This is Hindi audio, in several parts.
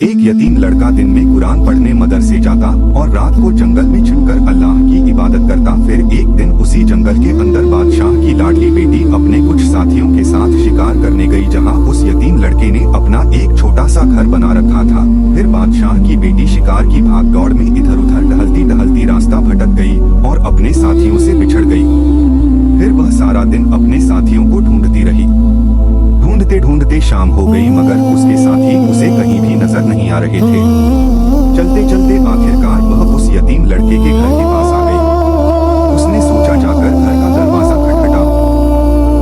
एक यतीम लड़का दिन में कुरान पढ़ने मदरसे जाता और रात को जंगल में छिपकर अल्लाह की इबादत करता। फिर एक दिन उसी जंगल के अंदर बादशाह की लाडली बेटी अपने कुछ साथियों के साथ शिकार करने गई, जहां उस यतीम लड़के ने अपना एक छोटा सा घर बना रखा था। फिर बादशाह की बेटी शिकार की भाग दौड़ में इधर उधर टहलती टहलती रास्ता भटक गई और अपने साथियों से बिछड़ गई। फिर वह सारा दिन अपने साथियों को ढूंढती रही। ढूंढते ढूंढते शाम हो गई, मगर उसके साथी उसे कहीं भी नजर नहीं आ रहे थे। चलते चलते आखिरकार वह उस यतीम लड़के के घर के पास आ गई। उसने सोचा जाकर घर का दरवाजा खटखटाऊं,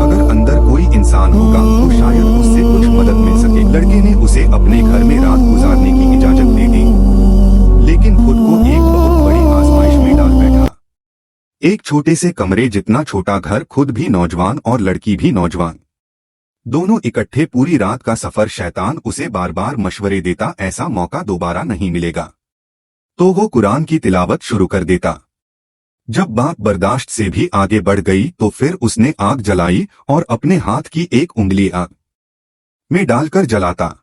अगर अंदर कोई इंसान होगा तो शायद उससे कुछ मदद मिल सके। लड़के ने उसे अपने घर में रात गुजारने की इजाजत दे दी, लेकिन खुद को एक बहुत बड़ी आजमाइश में डाल बैठा। एक छोटे से कमरे जितना छोटा घर, खुद भी नौजवान और लड़की भी नौजवान, दोनों इकट्ठे पूरी रात का सफर। शैतान उसे बार बार मशवरे देता, ऐसा मौका दोबारा नहीं मिलेगा। तो वो कुरान की तिलावत शुरू कर देता। जब बात बर्दाश्त से भी आगे बढ़ गई तो फिर उसने आग जलाई और अपने हाथ की एक उंगली आग में डालकर जलाता।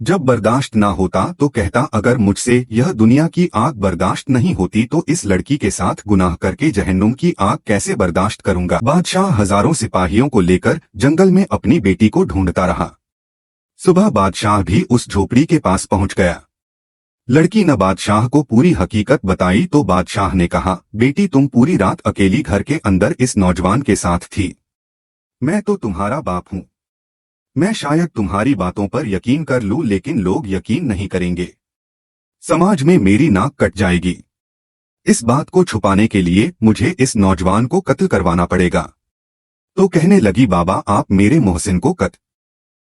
जब बर्दाश्त ना होता तो कहता, अगर मुझसे यह दुनिया की आग बर्दाश्त नहीं होती तो इस लड़की के साथ गुनाह करके जहन्नुम की आग कैसे बर्दाश्त करूंगा। बादशाह हजारों सिपाहियों को लेकर जंगल में अपनी बेटी को ढूंढता रहा। सुबह बादशाह भी उस झोपड़ी के पास पहुंच गया। लड़की ने बादशाह को पूरी हकीकत बताई तो बादशाह ने कहा, बेटी तुम पूरी रात अकेली घर के अंदर इस नौजवान के साथ थी। मैं तो तुम्हारा बाप हूं। मैं शायद तुम्हारी बातों पर यकीन कर लूं, लेकिन लोग यकीन नहीं करेंगे। समाज में मेरी नाक कट जाएगी। इस बात को छुपाने के लिए मुझे इस नौजवान को कत्ल करवाना पड़ेगा। तो कहने लगी, बाबा आप मेरे मोहसिन को कत्ल